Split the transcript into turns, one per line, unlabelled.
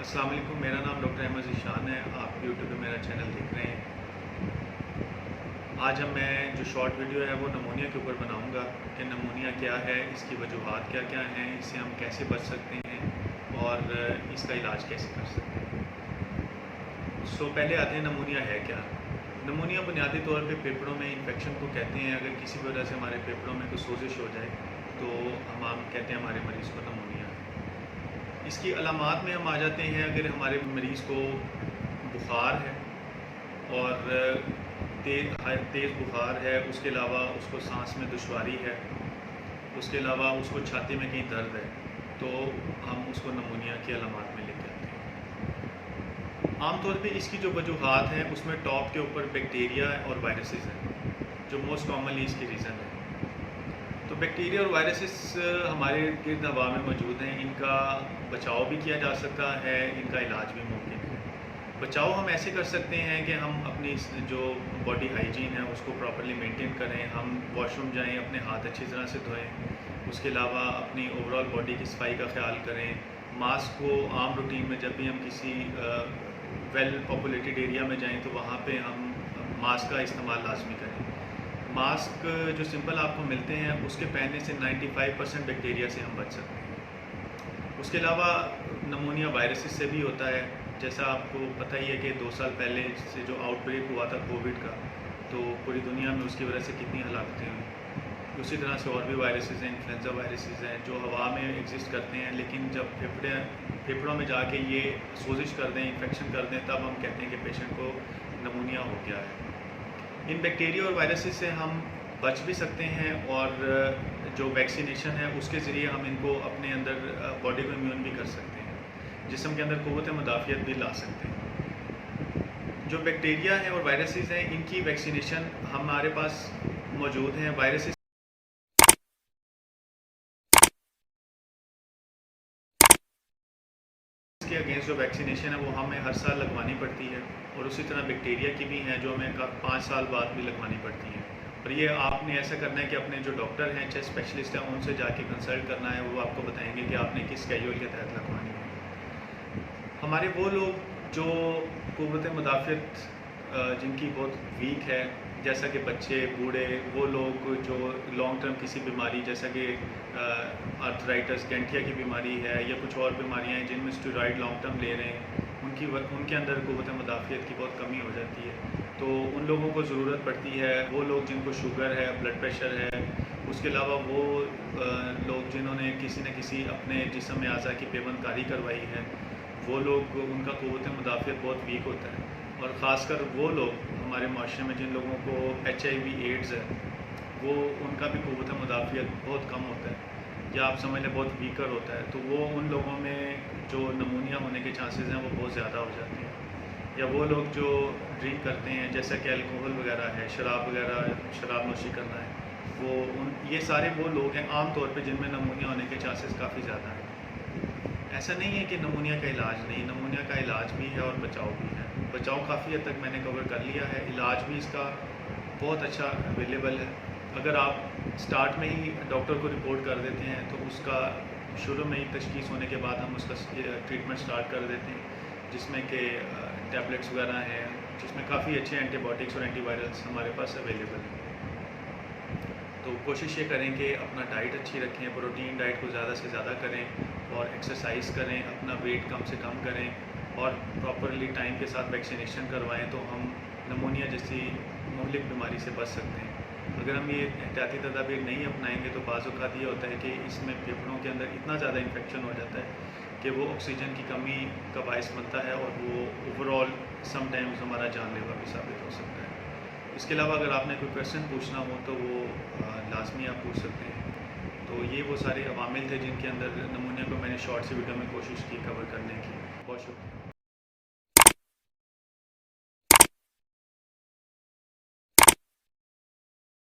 अस्सलाम वालेकुम, मेरा नाम डॉक्टर अहमद ज़ीशान है। आप यूट्यूब पे मेरा चैनल देख रहे हैं। आज मैं जो शॉर्ट वीडियो है वो नमूनिया के ऊपर बनाऊंगा कि नमूनिया क्या है, इसकी वजूहात क्या क्या हैं, इससे हम कैसे बच सकते हैं और इसका इलाज कैसे कर सकते हैं। पहले आते हैं नमूनिया है क्या। नमूनिया बुनियादी तौर पे फेफड़ों में इन्फेक्शन को कहते हैं। अगर किसी वजह से हमारे फेफड़ों में कोई सोजिश हो जाए तो हम कहते हैं हमारे मरीज़ को नमूनिया है। इसकी अलामात में हम आ जाते हैं। अगर हमारे मरीज़ को बुखार है और तेज़ बुखार है, उसके अलावा उसको सांस में दुश्वारी है, उसके अलावा उसको छाती में कहीं दर्द है, तो हम उसको नमूनिया की अलामात में लेके आते हैं। आमतौर पे इसकी जो वजूहात हैं उसमें टॉप के ऊपर बैक्टीरिया और वायरसेस हैं जो मोस्ट कॉमनली इसकी रीज़न है। तो बैक्टीरिया और वायरसेस हमारे गिर्द हवा में मौजूद हैं। इनका बचाव भी किया जा सकता है, इनका इलाज भी मुमकिन है। बचाव हम ऐसे कर सकते हैं कि हम अपनी जो बॉडी हाइजीन है उसको प्रॉपर्ली मेंटेन करें। हम वॉशरूम जाएं, अपने हाथ अच्छी तरह से धोएं। उसके अलावा अपनी ओवरऑल बॉडी की सफाई का ख्याल करें। मास्क को आम रूटीन में जब भी हम किसी वेल पॉपुलेटेड एरिया में जाएं तो वहाँ पे हम मास्क का इस्तेमाल लाजमी करें। मास्क जो सिंपल आपको मिलते हैं उसके पहनने से 95% बैक्टीरिया से हम बच सकते हैं। उसके अलावा नमूनिया वायरसेस से भी होता है। जैसा आपको पता ही है कि 2 साल पहले से जो आउटब्रेक हुआ था कोविड का, तो पूरी दुनिया में उसकी वजह से कितनी हलाकतें हुई। उसी तरह से और भी वायरसेस हैं, इन्फ्लुएंजा वायरसेस हैं जो हवा में एग्जिस्ट करते हैं, लेकिन जब फेफड़ों में जाके ये सोजिश कर दें, इन्फेक्शन कर दें, तब हम कहते हैं कि पेशेंट को नमूनिया हो गया है। इन बैक्टीरिया और वायरसेस से हम बच भी सकते हैं और जो वैक्सीनेशन है उसके ज़रिए हम इनको अपने अंदर बॉडी को इम्यून भी कर सकते हैं, जिस्म के अंदर क़ुव्वत मुदाफ़ियत भी ला सकते हैं। जो बैक्टीरिया हैं और वायरसेस हैं इनकी वैक्सीनेशन हमारे पास मौजूद हैं। वायरसेस के अगेंस्ट जो वैक्सीनेशन है वो हमें हर साल लगवानी पड़ती है, और उसी तरह बैक्टीरिया की भी हैं जो हमें 5 साल बाद भी लगवानी पड़ती हैं। और ये आपने ऐसा करना है कि अपने जो डॉक्टर हैं, चेस्ट स्पेशलिस्ट हैं, उनसे जाके कंसल्ट करना है। वो आपको बताएंगे कि आपने किस स्केड्यूल के तहत लगवानी है। हमारे वो लोग जो क़ुव्वत मुदाफ़ियत जिनकी बहुत वीक है, जैसा कि बच्चे, बूढ़े, वो लोग जो लॉन्ग टर्म किसी बीमारी जैसा कि आर्थराइटिस, गैंठिया की बीमारी है या कुछ और बीमारियां हैं जिनमें स्टेरॉइड लॉन्ग टर्म ले रहे हैं, उनके अंदर क़ुव्वत मुदाफ़ियत की बहुत कमी हो जाती है, तो उन लोगों को ज़रूरत पड़ती है। वो लोग जिनको शुगर है, ब्लड प्रेशर है, उसके अलावा वो लोग जिन्होंने किसी न किसी अपने जिस्म में अज़ा की पेवंदकारी करवाई है, वो लोग, उनका क़ुव्वत मुदाफ़ियत बहुत वीक होता है। और ख़ासकर वो लोग हमारे माशरे में जिन लोगों को HIV एड्स है, वो उनका भी क़ुव्वत मुदाफ़ियत बहुत कम होता है, या आप समझ लें बहुत वीकर होता है। तो वो उन लोगों में जो नमूनिया होने के चांसेस हैं वो बहुत ज़्यादा हो जाते हैं। या वो लोग जो ड्रिंक करते हैं, जैसा कि अल्कोहल वगैरह है, शराब नोशी करना है, ये सारे वो लोग हैं आम तौर पे जिनमें नमूनिया होने के चांसेस काफ़ी ज़्यादा हैं। ऐसा नहीं है कि नमूनिया का इलाज नहीं, नमूनिया का इलाज भी है और बचाव भी है। बचाव काफ़ी हद तक मैंने कवर कर लिया है, इलाज भी इसका बहुत अच्छा अवेलेबल है। अगर आप स्टार्ट में ही डॉक्टर को रिपोर्ट कर देते हैं तो उसका शुरू में ही तशख़ीस होने के बाद हम उसका ट्रीटमेंट स्टार्ट कर देते हैं, जिसमें कि टैबलेट्स वगैरह हैं, जिसमें काफ़ी अच्छे एंटीबायोटिक्स और एंटीवायरल्स हमारे पास अवेलेबल हैं। तो कोशिश ये करें कि अपना डाइट अच्छी रखें, प्रोटीन डाइट को ज़्यादा से ज़्यादा करें और एक्सरसाइज करें, अपना वेट कम से कम करें और प्रॉपरली टाइम के साथ वैक्सीनेशन करवाएं, तो हम नमूनिया जैसी मुहलिक बीमारी से बच सकते हैं। अगर हम ये एहतियाती तदाबीर नहीं अपनाएंगे तो बाज़ औक़ात ये होता है कि इसमें फेफड़ों के अंदर इतना ज़्यादा इन्फेक्शन हो जाता है कि वो ऑक्सीजन की कमी का बायस बनता है और वो ओवरऑल समटाइम्स हमारा जानलेवा भी साबित हो सकता है। इसके अलावा अगर आपने कोई क्वेश्चन पूछना हो तो वो लाजमी आप पूछ सकते हैं। तो ये वो सारे अवामिल थे जिनके अंदर नमूनिया को मैंने शॉर्ट सी वीडियो में कोशिश की कवर करने की। बहुत शुक्रिया।